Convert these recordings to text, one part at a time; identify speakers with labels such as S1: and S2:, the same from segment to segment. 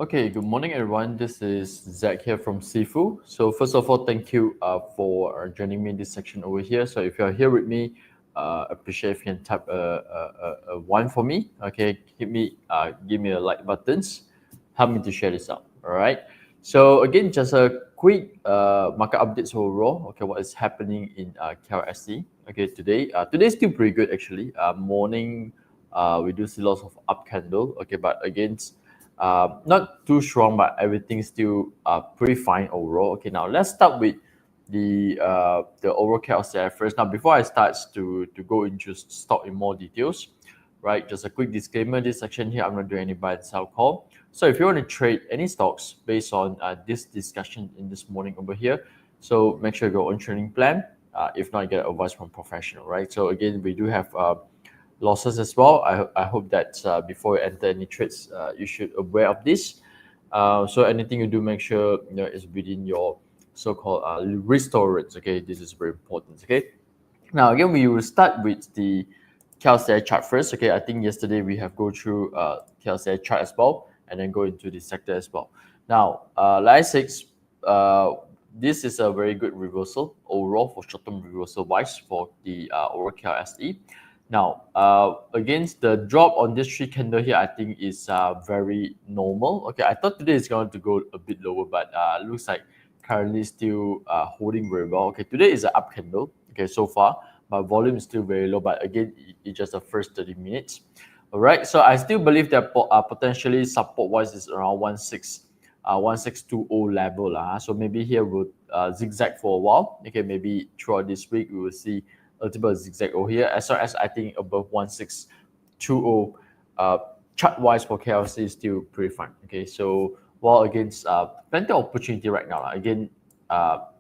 S1: Okay, good morning, everyone. This is Zach here from XIFU. So first of all, thank you for joining me in this section over here. So if you're here with me, appreciate if you can type a one for me. Okay, give me a like buttons. Help me to share this out. All right. So again, just a quick market updates overall. Okay, what is happening in KLSE? Okay, today is still pretty good actually. Morning, we do see lots of up candle. Okay, but against not too strong, but everything's still pretty fine overall. Okay, now let's start with the overall KLCI first. Now, before I start to go into stock in more details, right? Just a quick disclaimer: this section here, I'm not doing any buy and sell call. So if you want to trade any stocks based on this discussion in this morning over here, so make sure you go on trading plan. If not, get advice from professional, right? So again, we do have losses as well. I hope that before you enter any trades, you should aware of this. So anything you do, make sure is within your so-called risk tolerance. Okay, this is very important. Okay, now again we will start with the KLCI chart first. Okay, I think yesterday we have go through KLCI chart as well, and then go into the sector as well. Now, like I said, this is a very good reversal overall for short-term reversal wise for the overall KLSE. Now, against the drop on this three candle here, I think is very normal. Okay, I thought today is going to go a bit lower, but looks like currently still holding very well. Okay, today is an up candle. Okay, so far, but volume is still very low. But again, it's just the first 30 minutes. All right, so I still believe that potentially support wise is around 1620 level. So maybe here we'll zigzag for a while. Okay, maybe throughout this week we will see a little bit of zigzag over here, as well as I think above 1620 chart wise for KLC is still pretty fine. Okay, so while against plenty of opportunity right now. Again,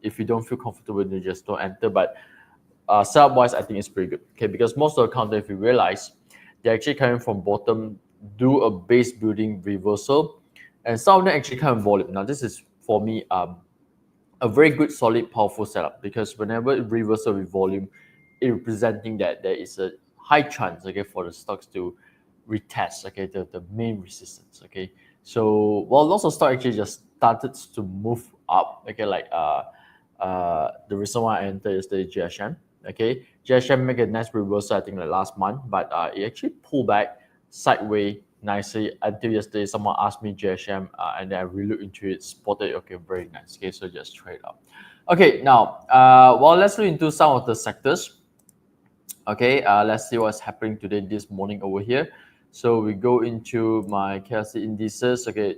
S1: if you don't feel comfortable, then just don't enter. But setup wise, I think it's pretty good. Okay, because most of the counter, if you realize, they're actually coming from bottom, do a base building reversal, and some of them actually come in volume. Now, this is for me a very good, solid, powerful setup, because whenever it reversal with volume, it representing that there is a high chance, okay, for the stocks to retest, okay, the main resistance. Okay, so while lots of stock actually just started to move up, okay, like the reason why I entered yesterday, GSM. Okay, GSM make a nice reversal, I think, like last month, but it actually pulled back sideways nicely until yesterday. Someone asked me GSM, and then I relooked into it, spotted it. Okay, very nice. Okay, so just trade up. Okay, now well, let's look into some of the sectors. Okay, let's see what's happening today, this morning over here. So we go into my KLC indices. Okay,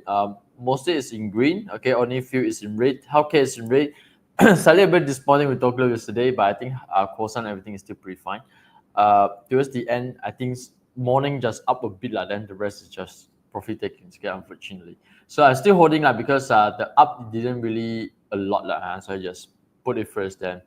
S1: mostly it's in green. Okay, only few is in red. Healthcare is in red. Slightly a bit disappointing with Tokyo yesterday, but I think Kosan, everything is still pretty fine. Towards the end, I think morning just up a bit, then the rest is just profit taking, okay, unfortunately. So I'm still holding because the up didn't really a lot, so I just put it first, then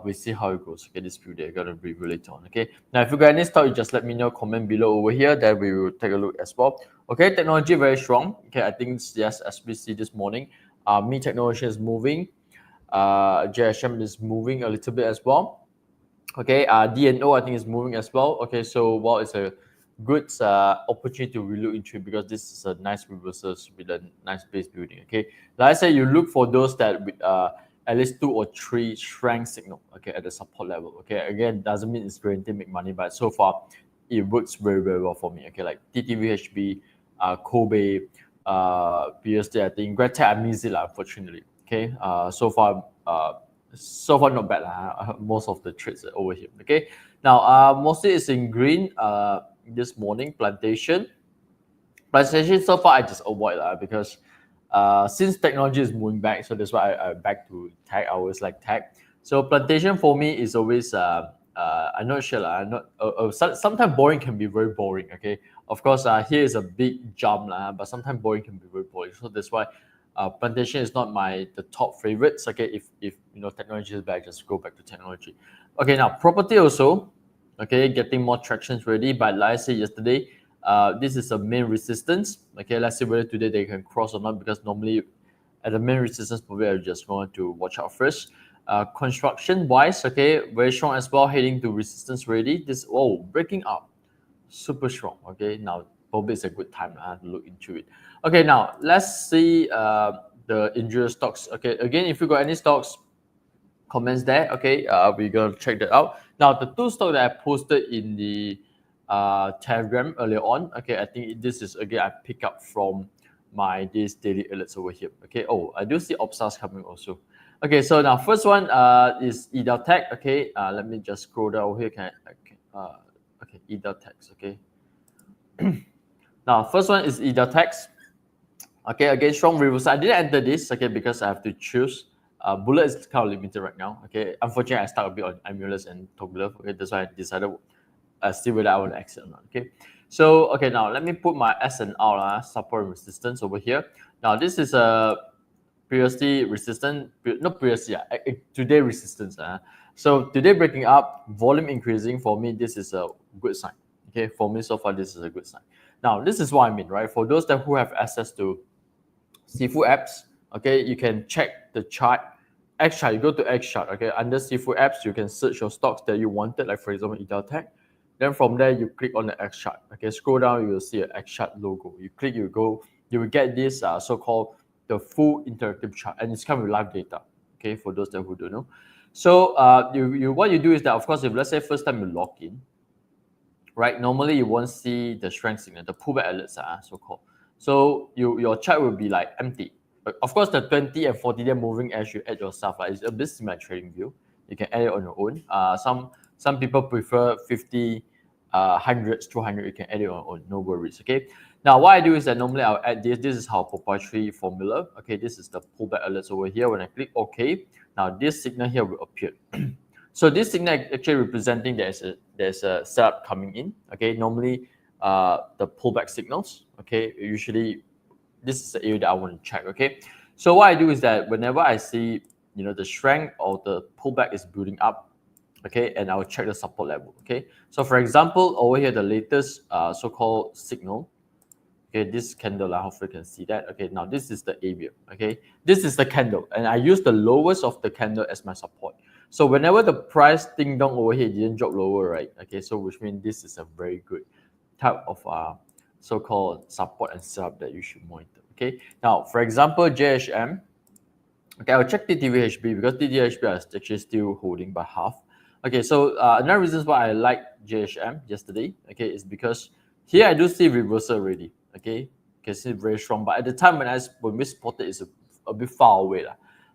S1: we see how it goes. Okay, this few days gonna review later on. Okay, now if you got any stock, you just let me know, comment below over here, then we will take a look as well. Okay, technology very strong. Okay, I think yes, as we see this morning, Me Technology is moving, JSM is moving a little bit as well. Okay, DNO I think is moving as well. Okay, so while it's a good opportunity to relook into it, because this is a nice reversal with a nice base building. Okay, like I said, you look for those that with at least 2 or 3 strength signal, okay, at the support level. Okay, again, doesn't mean it's guaranteed to make money, but so far it works very, very well for me. Okay, like TTVHB, Kobe, BSD, I think Gratech, I miss it, unfortunately. Okay, so far not bad, most of the trades are over here. Okay, now mostly it's in green. This morning, plantation so far I just avoid because since technology is moving back, so that's why I back to tech. I always like tech. So plantation for me is always I'm not sure. I'm not. Sometimes boring can be very boring. Okay, of course here is a big jump but sometimes boring can be very boring. So that's why plantation is not the top favorites. Okay, if technology is back, just go back to technology. Okay, now property also. Okay, getting more traction ready. But like I said yesterday, this is a main resistance. Okay, let's see whether today they can cross or not, because normally at the main resistance point, I just want to watch out first. Construction wise, okay, very strong as well, heading to resistance ready. This breaking up, super strong. Okay, now probably it's a good time to look into it. Okay, now let's see the individual stocks. Okay, again, if you got any stocks, comments there. Okay, we're gonna check that out. Now, the two stocks that I posted in the Telegram earlier on. Okay, I think this is again I pick up from my this daily alerts over here. Okay, oh, I do see Opsas coming also. Okay, so now first one is Edeltech. Okay, let me just scroll down over here. Okay, Edeltech. Okay. Now, first one is Edeltech. Okay, again, strong reversal. I didn't enter this, okay, because I have to choose. Bullet is kind of limited right now. Okay, unfortunately, I stuck a bit on Amulus and Togler. Okay, that's why I decided see whether I want to exit or not. Okay, so okay, now let me put my S and R support and resistance over here. Now this is a previously resistance, not previously, today resistance. So today breaking up, volume increasing, for me, this is a good sign. Okay, for me so far, this is a good sign. Now, this is what I mean, right? For those that who have access to XIFU apps, okay, you can check the chart. X chart, you go to X chart, okay. Under XIFU apps, you can search your stocks that you wanted, like for example, Edeltech. Then from there, you click on the X chart. Okay, scroll down, you will see an X chart logo. You click, you go, you will get this so-called the full interactive chart, and it's coming with live data. Okay, for those that who don't know. So what you do is that, of course, if let's say first time you log in, right? Normally you won't see the strength signal, the pullback alerts, so-called. So your chart will be like empty. But of course, the 20 and 40-day moving as you add yourself, it's a bit similar trading view. You can add it on your own. Some people prefer 50, hundreds, 200. You can add it on your own. No worries. Okay. Now what I do is that normally I'll add this. This is our proprietary formula. Okay. This is the pullback alerts over here. When I click OK, now this signal here will appear. So this signal actually representing there's a setup coming in. Okay. Normally the pullback signals. Okay. Usually this is the area that I want to check. Okay. So what I do is that whenever I see the strength or the pullback is building up, okay, and I'll check the support level. Okay. So for example, over here the latest so-called signal. Okay, this candle, I hope you can see that. Okay, now this is the area. Okay, this is the candle, and I use the lowest of the candle as my support. So whenever the price ding dong over here didn't drop lower, right? Okay, so which means this is a very good type of so-called support and setup that you should monitor. Okay, now for example, JHM. Okay, I'll check TTVHB because TTVHB is actually still holding by half. Okay, so another reason why I like JHM yesterday, okay, is because here I do see reversal already. Okay, you can see very strong. But at the time when we spotted, it's a bit far away.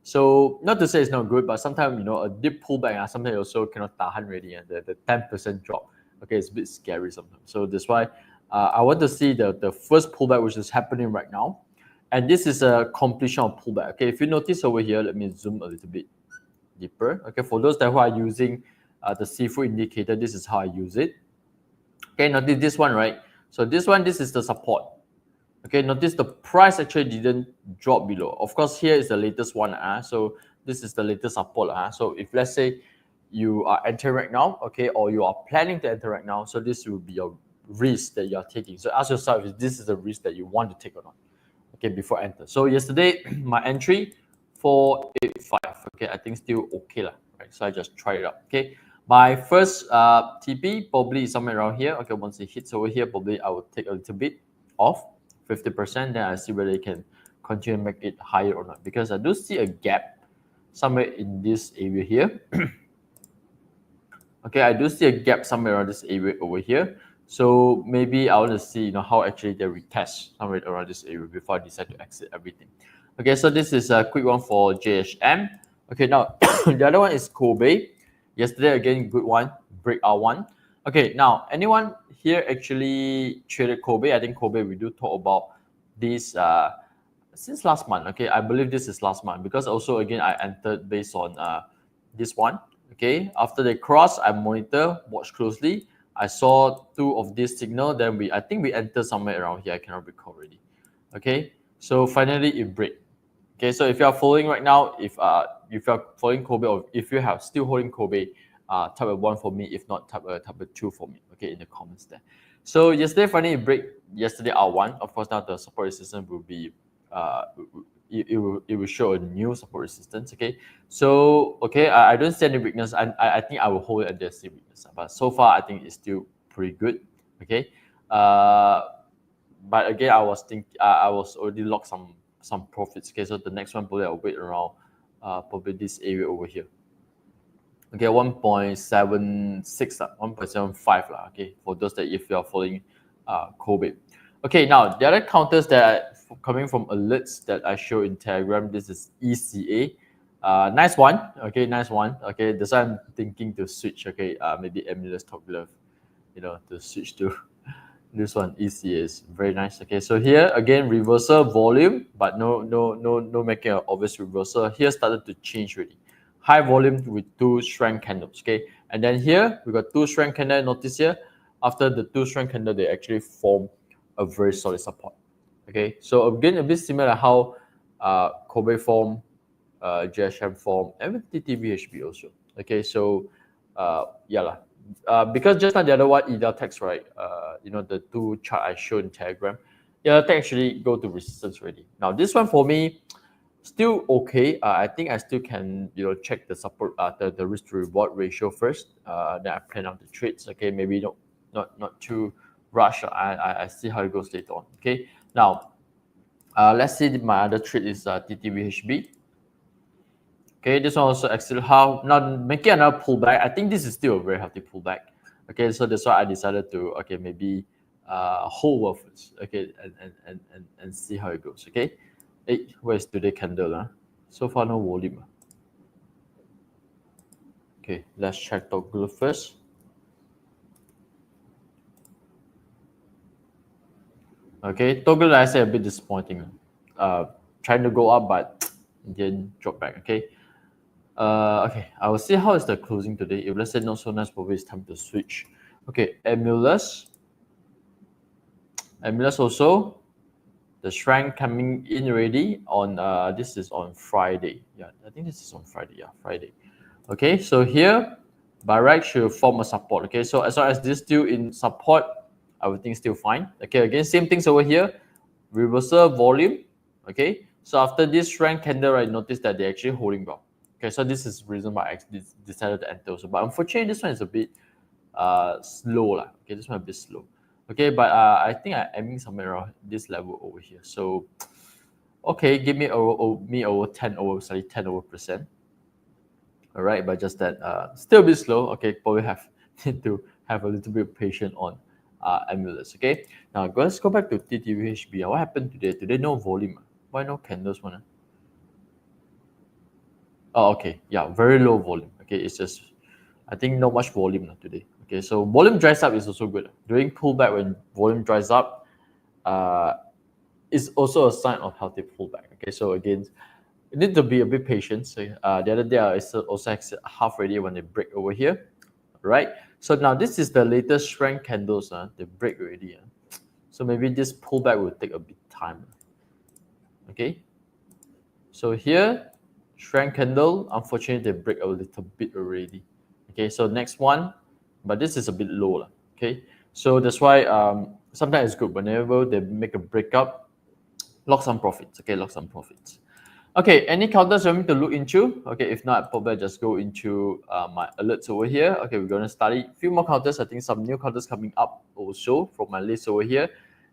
S1: So not to say it's not good, but sometimes a deep pullback, sometimes you also cannot tahan already. And the 10% drop, okay, it's a bit scary sometimes. So that's why I want to see the first pullback which is happening right now. And this is a completion of pullback. Okay, if you notice over here, let me zoom a little bit deeper. Okay, for those that who are using the XIFU indicator, this is how I use it. Okay, notice this one, right? So this is the support. Okay, notice the price actually didn't drop below. Of course, here is the latest one. So this is the latest support. So if let's say you are entering right now, okay, or you are planning to enter right now, so this will be your risk that you are taking. So ask yourself if this is the risk that you want to take or not. Okay, before enter. So yesterday, my entry 485. Okay, I think still okay lah. Right, so I just try it out. Okay. My first TP probably is somewhere around here. Okay, once it hits over here, probably I will take a little bit off, 50%. Then I see whether it can continue to make it higher or not. Because I do see a gap somewhere in this area here. Okay, I do see a gap somewhere around this area over here. So maybe I want to see how actually they retest somewhere around this area before I decide to exit everything. Okay, so this is a quick one for JHM. Okay, now the other one is Kobe. Yesterday, again, good one, breakout one. Okay, now, anyone here actually traded Kobe? I think Kobe, we do talk about this since last month. Okay, I believe this is last month because also, again, I entered based on this one. Okay, after they cross, I monitor, watch closely. I saw two of this signal. Then I think we entered somewhere around here. I cannot recall already. Okay, so finally it break. Okay, so if you are following right now, if you are following Kobe or if you have still holding Kobe, type a 1 for me. If not, type a 2 for me. Okay, in the comments there. So yesterday finally it break. Yesterday R1. Of course, now the support resistance will be it will show a new support resistance. Okay, so okay, I don't see any weakness. I think I will hold it at the same weakness, but so far I think it's still pretty good. Okay, but again, I was already locked some profits. Okay, so the next one probably I'll wait around probably this area over here. Okay, 1.76, 1.75 lah. Okay, for those that if you are following Kobe. Okay, now the other counters that are coming from alerts that I show in Telegram, this is ECA. Nice one. Okay, nice one. Okay, that's why I'm thinking to switch. Okay, maybe Emily's top glove, to switch to this one. ECA is very nice. Okay, so here again reversal volume, but no making an obvious reversal. Here started to change already. High volume with two strength candles. Okay, and then here we got two strength candle. Notice here, after the two strength candle, they actually form a very solid support. Okay, so again a bit similar to how Kobe form, JSM form, and TTVHB also. Okay, so yeah lah. Because just like the other one, Edeltex, right? The two chart I showed in Telegram, Edeltex actually go to resistance already. Now this one for me, still okay. I think I still can check the support, the risk to reward ratio first. Then I plan out the trades. Okay, maybe not too rush. I see how it goes later on. Okay, now let's see my other trade is TTVHB. Okay, this one also exceeded how now making another pullback. I think this is still a very healthy pullback. Okay, so that's why I decided to maybe hold well first. Okay, and see how it goes. Okay, hey, where's today candle? So far no volume. Okay, let's check toggle first. Okay, toggle I say a bit disappointing. Trying to go up but then drop back. Okay. Okay, I will see how is the closing today. If let's say not so nice, probably it's time to switch. Okay, Emulus also, the strength coming in already on this is on Friday. Yeah, I think this is on Friday. Yeah, Friday. Okay, so here by right should form a support. Okay, so as long as this still in support, everything still fine. Okay, again same things over here, reversal volume. Okay, so after this strength candle, right, notice that they're actually holding well. Okay, so this is the reason why I decided to enter also. But unfortunately, this one is a bit slow lah. Okay, this one a bit slow. Okay, but I think I'm aiming somewhere around this level over here. So, okay, give me over 10 over, sorry, 10 over %. All right, but just that still a bit slow. Okay, probably need to have a little bit of patience on Emulus. Okay, now let's go back to TTVHB. What happened today? Today no volume. Why no candles one? Oh, okay. Yeah, very low volume. Okay, it's just, I think not much volume today. Okay, so volume dries up is also good. During pullback, when volume dries up, is also a sign of healthy pullback. Okay, so again, you need to be a bit patient. So the other day I also half ready when they break over here, right? So now this is the latest strength candles. They break already. So maybe this pullback will take a bit time. Okay, so here strength candle, unfortunately they break a little bit already. Okay, so next one, but this is a bit low. Okay, so that's why sometimes it's good whenever they make a breakup, lock some profits. Okay, lock some profits. Okay, any counters you want me to look into? Okay, if not, probably just go into my alerts over here. Okay, we're going to study a few more counters. I think some new counters coming up also from my list over here.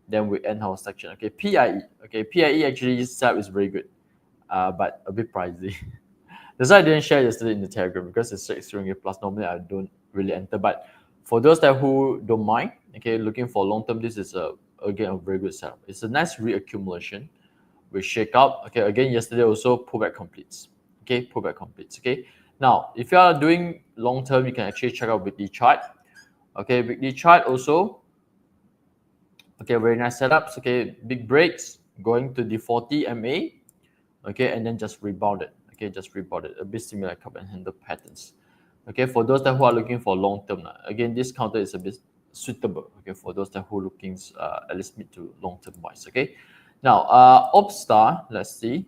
S1: Then we end our section. Okay, PIE. Okay, PIE actually setup is very good, but a bit pricey. That's why I didn't share yesterday in the Telegram because it's 6 plus. Normally I don't really enter, but for those that who don't mind, okay, looking for long term, this is again a very good setup. It's a nice reaccumulation. We shake up. Okay, again yesterday also pullback completes. Okay, pullback completes. Okay, now if you are doing long term, you can actually check out weekly chart. Okay, weekly chart also. Okay, very nice setups. Okay, big breaks going to the 40 MA. Okay, and then just rebounded. Okay, just rebounded. A bit similar cup and handle patterns. Okay, for those that who are looking for long term, again this counter is a bit suitable. Okay, for those that who are looking at least mid to long term wise. Okay, now Opstar, let's see.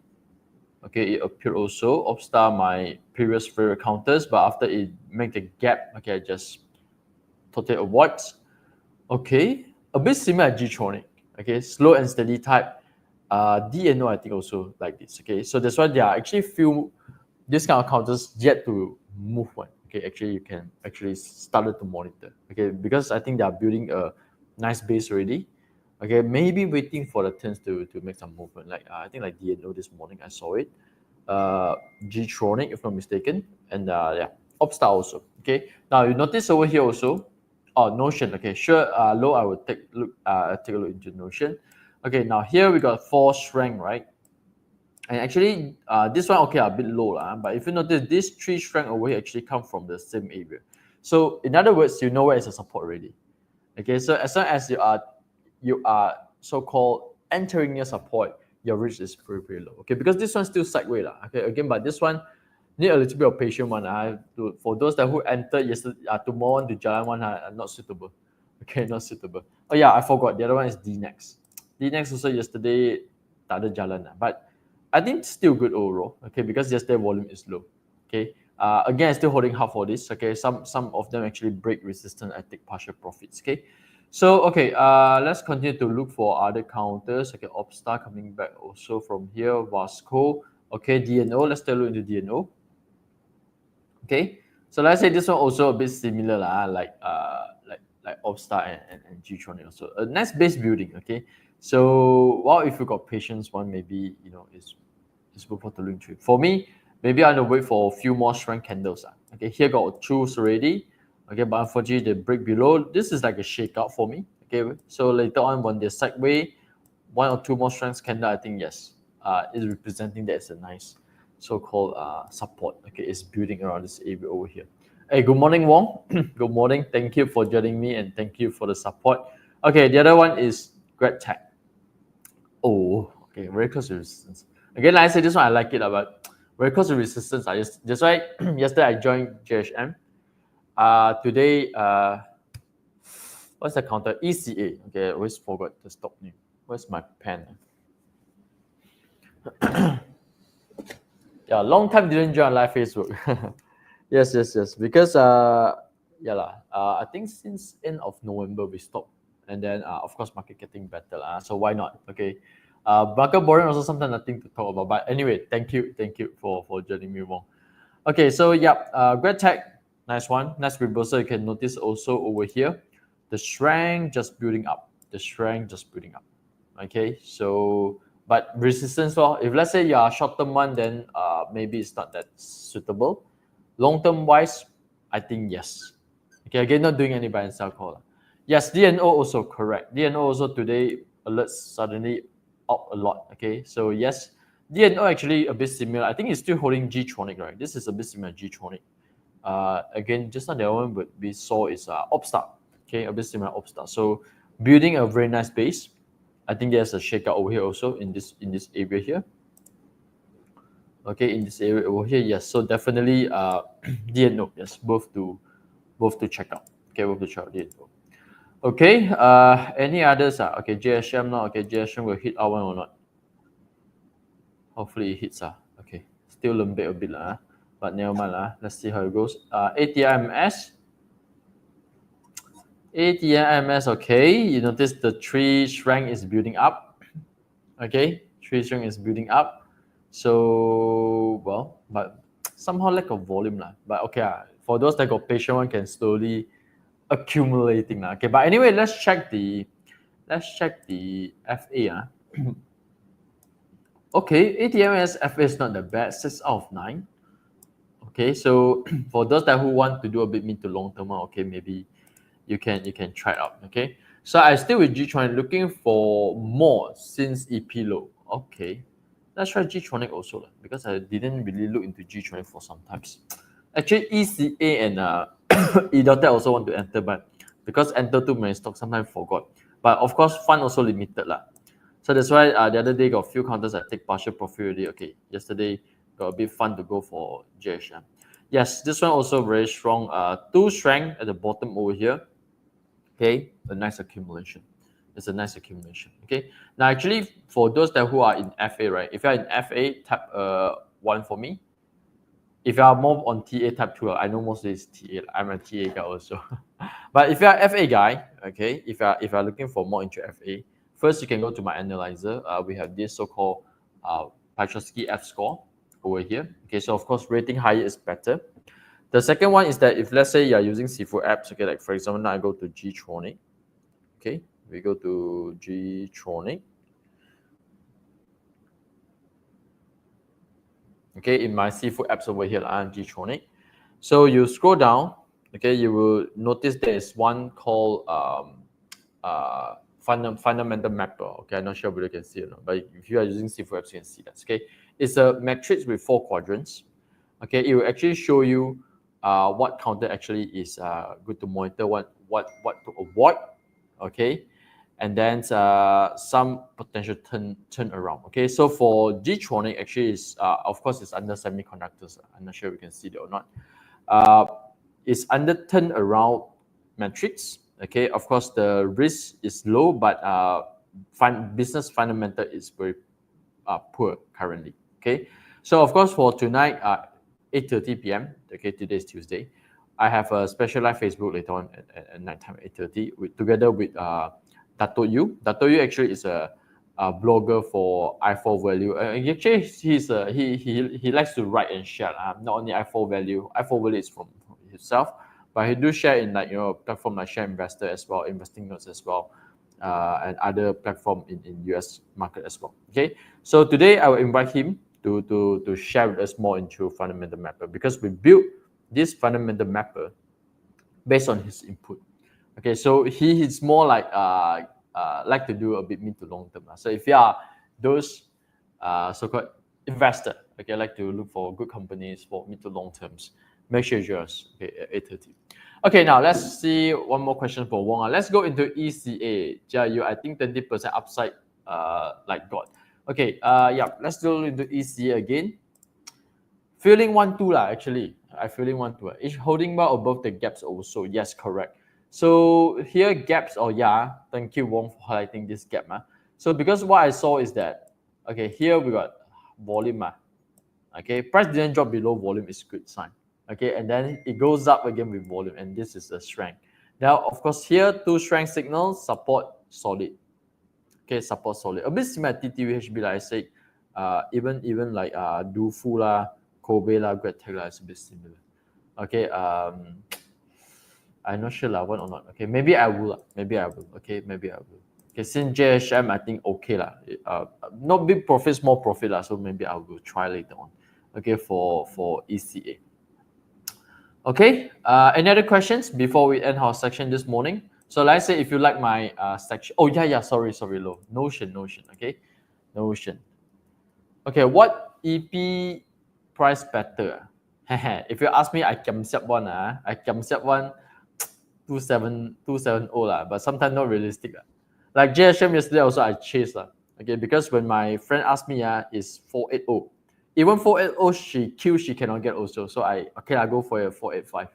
S1: Okay, it appeared also. Opstar, my previous favorite counters, but after it make the gap, okay, I just totally avoid. Okay, a bit similar to G-Tronic. Okay, slow and steady type. DNO, I think also like this. Okay, so that's why there are actually few this kind of counters yet to move one. Okay, actually you can actually start to monitor. Okay, because I think they are building a nice base already. Okay, maybe waiting for the turns to make some movement. Like I think like DNO this morning, I saw it. G-Tronic, if I'm not mistaken, and yeah, Upstar also. Okay, now you notice over here also, oh Notion. Okay, sure. Low, I will take a look into Notion. Okay, now here we got 4 strength, right? And actually, this one okay a bit low lah. But if you notice, these 3 strength over here actually come from the same area. So in other words, you know where is a support already. Okay, so as long as you are so-called entering your support, your reach is very, very low. Okay, because this one's still sideways. Okay, again, but this one need a little bit of patience one. For those that who entered yesterday, tomorrow to Jalan one, not suitable. Okay, not suitable. Oh yeah, I forgot. The other one is D-Nex. D-Nex also yesterday tak ada jalan. But I think still good overall. Okay, because yesterday volume is low. Okay. Again, still holding half for this. Okay, some of them actually break resistance. I take partial profits. Okay, so okay, let's continue to look for other counters. Okay, Opstar coming back also from here. Vasco. Okay, DNO. Let's take a look into DNO. Okay, so let's say this one also a bit similar lah, like Opstar and G-Tronic also. A nice base building. Okay, so well, if you got patience, one maybe it's good for to look through. For me, maybe I'm gonna wait for a few more strength candles. Okay, here got truths already. Okay, but unfortunately the break below. This is like a shakeout for me. Okay, so later on when they sideway, 1 or 2 more strengths candle, I think yes, is representing that as a nice so-called support. Okay, it's building around this area over here. Hey, good morning, Wong. Good morning. Thank you for joining me and thank you for the support. Okay, the other one is Grad Tech. Oh, okay, very close to resistance. Again, like I said, this one I like it, but very close to resistance. That's why yesterday I joined JHM. Today, what's the counter? ECA. Okay, I always forgot the stock name. Where's my pen? Yeah, long time didn't join live Facebook. yes. Because yeah lah. I think since end of November we stopped, and then of course market getting better so why not? Okay. Market boring also sometimes nothing to talk about. But anyway, thank you for joining me, Wong. Okay, so yeah, Grad Tech, nice one, nice reversal. You can notice also over here, the strength just building up. The strength just building up. Okay, so but resistance, well, if let's say you are short term one, then maybe it's not that suitable. Long term wise, I think yes. Okay, again, not doing any buy and sell call. Yes, DNO also correct. DNO also today alerts suddenly up a lot. Okay, so yes, DNO actually a bit similar. I think it's still holding G-Tronic, right? This is a bit similar G-Tronic. Again, just not the one but we saw is Opstar. Okay, a bit similar Opstar. So building a very nice base. I think there's a shakeout over here also in this area here. Okay, in this area over here, yes. So definitely DNO, yes, both to check out. Okay, both to check out DNO. Okay, any others? Okay, JSM now. Okay, JSM will hit R1 or not? Hopefully it hits. Okay, still lembek a bit but never mind let's see how it goes. ATMS. ATMS, okay. You notice the 3 strength is building up. Okay, 3 strength is building up. So well, but somehow lack of volume But okay, for those that got patient, one can slowly accumulating Okay, but anyway, let's check the FA. Okay, ATMS FA is not the bad, 6 out of 9. Okay, so for those that who want to do a bit mid to long term, okay, maybe you can try it out. Okay, so I still with G-Tronic looking for more since EP low. Okay, let's try G-Tronic also because I didn't really look into G-Tronic for some times. Actually, ECA and EDOTEC also want to enter, but because enter too many stocks, sometimes forgot. But of course, fund also limited So that's why the other day got a few counters I take partial profit already. Okay, yesterday got a bit fun to go for JHM. Yes, this one also very strong. 2 strength at the bottom over here. Okay, a nice accumulation. It's a nice accumulation. Okay, now actually for those that who are in FA, right? If you're in FA, tap 1 for me. If you are more on TA, tap 2. I know most of this TA. I'm a TA guy also. But if you're an FA guy, okay, if you're looking for more into FA, first you can go to my analyzer. We have this so-called Petrovsky F score over here. Okay, so of course rating higher is better. The second one is that if let's say you're using XIFU apps, okay, like for example now I go to G-Tronic. Okay, We go to G-Tronic. Okay, in my XIFU apps over here, I'm G-Tronic. So you scroll down, okay, you will notice there's one called fundamental mapper. Okay, I'm not sure whether you can see it or not, but if you are using XIFU apps, you can see that. Okay, it's a matrix with 4 quadrants. Okay, it will actually show you what counter actually is good to monitor, what to avoid. Okay, and then some potential turn around. Okay, so for G-Tronic actually is of course it's under semiconductors. I'm not sure if you can see that or not. It's under turn around metrics. Okay, of course the risk is low, but business fundamental is very poor currently. Okay, so of course for tonight 8:30 p.m. Okay, today is Tuesday. I have a special live Facebook later on at night time 8:30 together with Dato Yu. Dato Yu actually is a blogger for i4 value. Actually, he likes to write and share. Not only i4 value. i4 value is from himself, but he do share in platform like Share Investor as well, Investing Notes as well, and other platform in US market as well. Okay, so today I will invite him to share with us more into fundamental mapper because we built this fundamental mapper based on his input. Okay, so he is more like to do a bit mid to long term. So if you are those so-called investor, okay, like to look for good companies for mid to long terms, make sure you join us at 8:30. Okay, now let's see one more question for Wong. Let's go into ECA. Jia, I think 20% upside like God. Okay, yeah, let's go into ECA again. Feeling 1-2 lah, actually. I feeling 1-2. It's holding well above the gaps also. Yes, correct. So here gaps, yeah, thank you Wong for highlighting this gap. So because what I saw is that, okay, here we got volume. Okay, price didn't drop below volume is good sign. Okay, and then it goes up again with volume, and this is a strength. Now, of course, here 2 strength signals, support solid. Okay, support solid. A bit similar to TTVHB, like I said, even like Dufu lah, Kobe lah, Great lah, it's a bit similar. Okay, I'm not sure lah, what or not. Okay, maybe I will. Maybe I will. Okay, maybe I will. Okay, since JHM, I think okay lah. Not big profit, small profit lah. So maybe I will try later on. Okay, for ECA. Okay, any other questions before we end our section this morning? So let's say if you like my section. Oh yeah, sorry, Lo. Notion. Okay, Notion. Okay, what EP price better? If you ask me, I can set one. I can set one 270 lah, but sometimes not realistic. Like JHM yesterday also I chased lah. Okay, because when my friend asked me, is 480. Even 480 she cannot get also. So I go for a 485.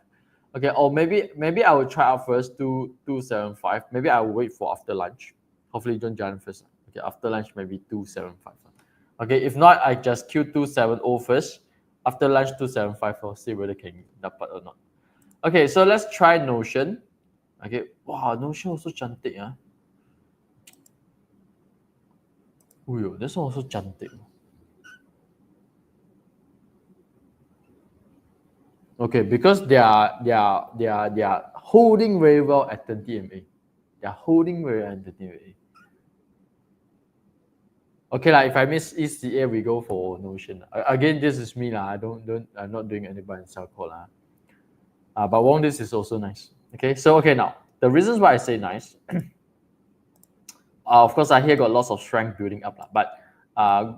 S1: Okay, or maybe I will try out first 275. Maybe I will wait for after lunch. Hopefully don't join first. Okay, after lunch maybe 275. Okay, if not, I just queue 270 first. After lunch 275, I'll see whether can dapat or not. Okay, so let's try Notion. Okay, wow, Notion also cantik ah. Uyo, this one also cantik. Okay, because they are holding very well at 20 MA. They are holding very well at 20 MA. Okay lah, if I miss ECA, we go for Notion. Again, this is me lah. I'm not doing any buy and sell call lah. But Wong, this is also nice. Okay, so okay now the reasons why I say nice. Of course, I here got lots of strength building up, but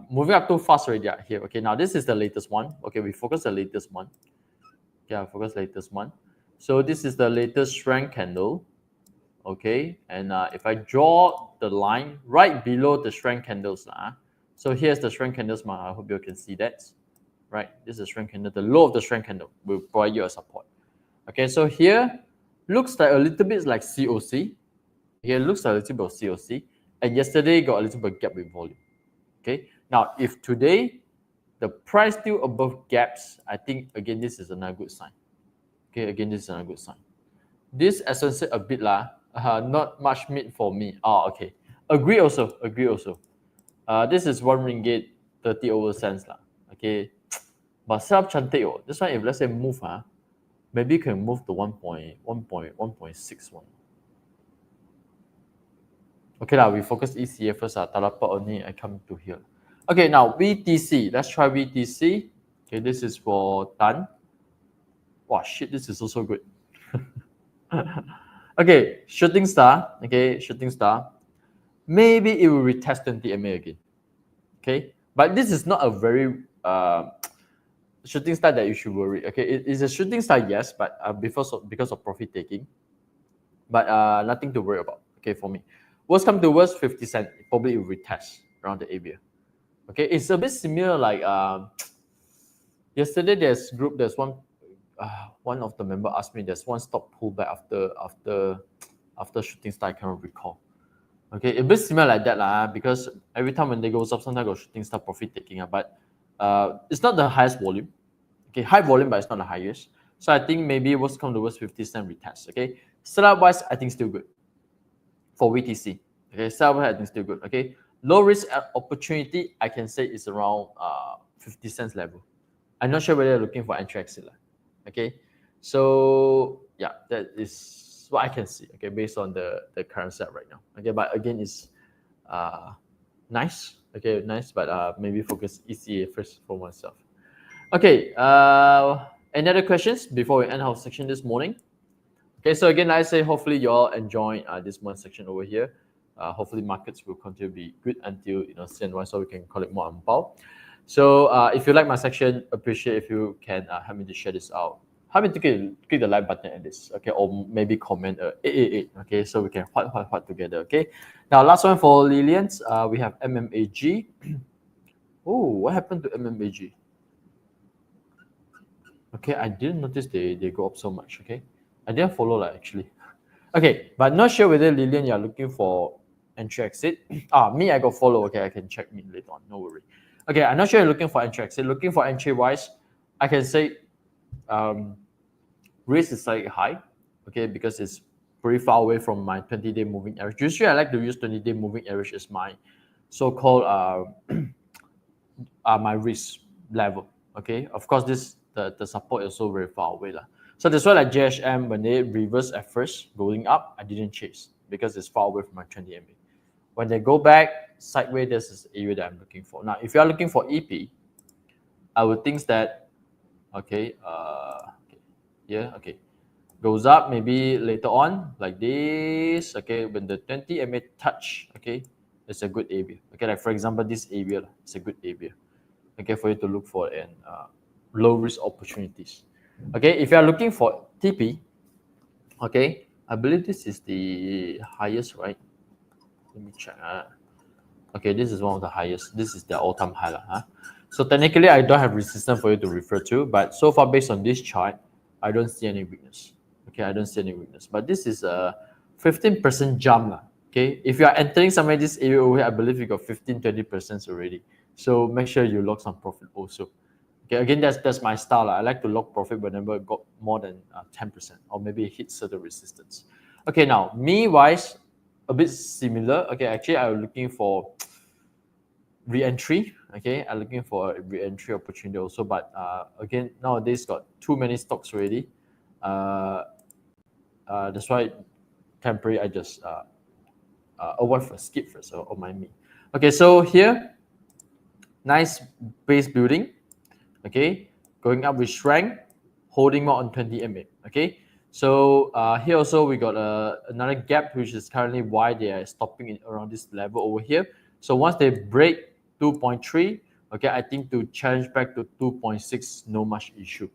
S1: moving up too fast already here. Okay, now this is the latest one. Okay, we focus the latest one. Yeah, focus latest one. So this is the latest strength candle. Okay, and if I draw the line right below the strength candles, so here's the strength candles. I hope you can see that. Right, this is the strength candle. The low of the strength candle will provide you a support. Okay, so here looks like a little bit like COC. Here looks like a little bit of COC, and yesterday got a little bit of gap with volume. Okay, now if today the price still above gaps, I think again this is another good sign. Okay, again this is another good sign. This associate a bit lah, not much meat for me. Okay, agree also. This is 1 ringgit 30 over cents lah. Okay, but setup cantik oh. This one if let's say move maybe you can move to 1.61. Okay, now we focus ECA first. Teleport only. I come to here. Okay, now VTC. Let's try VTC. Okay, this is for Tan. Wow, shit, this is also good. Okay, shooting star. Okay, shooting star. Maybe it will retest 20 MA again. Okay, but this is not a very shooting star that you should worry. Okay, it is a shooting star, yes, but because of profit taking, but nothing to worry about. Okay, for me, worst come to worst, 50 cent probably will retest around the area. Okay, it's a bit similar like yesterday. There's one of the member asked me there's one stop pullback after shooting star. I cannot recall. Okay, a bit similar like that because every time when they goes up, sometimes go shooting star profit taking. But it's not the highest volume. Okay, high volume, but it's not the highest. So I think maybe worst come to worst, 50 cent retest. Okay, setup wise, I think still good for VTC. Okay, setup wise, I think still good. Okay, low risk opportunity, I can say is around 50 cents level. I'm not sure whether you're looking for entry exit. Okay, so yeah, that is what I can see. Okay, based on the current set right now. Okay, but again, it's nice. Okay, nice, but maybe focus ECA first for myself. Okay, any other questions before we end our section this morning? Okay, so again, I say hopefully you all enjoy this one section over here. Hopefully markets will continue to be good until CNY, so we can collect more angbao. So if you like my section, appreciate if you can help me to share this out. Help me to click the like button at this, okay, or maybe comment 888, okay, so we can what together, okay. Now last one for Lilians, we have MMAG. Oh, what happened to MMAG? Okay, I didn't notice they go up so much. Okay, I didn't follow that actually. Okay, but not sure whether Lilian you're looking for entry exit. Me I got follow. Okay, I can check me later on. No worry. Okay, I'm not sure you're looking for entry exit. Looking for entry wise, I can say risk is slightly high. Okay, because it's pretty far away from my 20-day moving average. Usually, I like to use 20-day moving average as my so-called my risk level. Okay, of course the support is also very far away so that's why like JHM, when they reverse at first going up, I didn't chase because it's far away from my 20 MA. When they go back sideways, this is the area that I'm looking for. Now if you are looking for EP, I would think that okay, goes up maybe later on like this. Okay, when the 20 MA touch, okay, it's a good area. Okay, like for example this area, it's a good area, okay, for you to look for and low risk opportunities. Okay, if you are looking for TP, okay, I believe this is the highest, right? Let me check. Okay, this is one of the highest. This is the all-time high. So technically, I don't have resistance for you to refer to, but so far based on this chart, I don't see any weakness. Okay, I don't see any weakness. But this is a 15% jump. Okay, if you are entering somewhere this area over here, I believe you got 15-20% already. So make sure you lock some profit also. Okay, again, that's my style. I like to lock profit whenever it got more than 10%, or maybe it hits certain resistance. Okay, now me wise, a bit similar. Okay, actually, I'm looking for re-entry. Okay, I'm looking for a re-entry opportunity also. But again, nowadays got too many stocks already. That's why temporary I just avoid first, skip first, or mind me. Okay, so here, nice base building. Okay, going up with strength, holding more on 20 MA. Okay, so here also we got another gap, which is currently why they are stopping in around this level over here. So once they break 2.3, okay, I think to challenge back to 2.6, no much issue.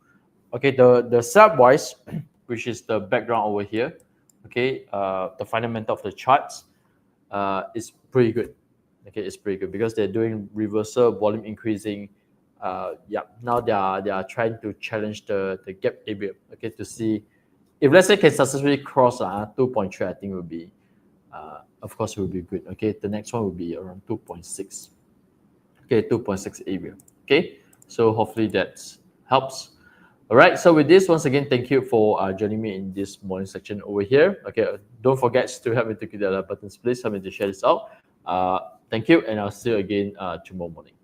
S1: Okay, the sub wise, which is the background over here, okay, the fundamental of the charts is pretty good. Okay, it's pretty good because they're doing reversal, volume increasing. Now they are trying to challenge the gap area. Okay, to see if let's say can successfully cross 2.3, I think will be of course it will be good. Okay, the next one will be around 2.6. Okay, 2.6 area. Okay, so hopefully that helps. All right, so with this, once again, thank you for joining me in this morning section over here. Okay, don't forget to help me to click the like buttons, please help me to share this out. Thank you, and I'll see you again tomorrow morning.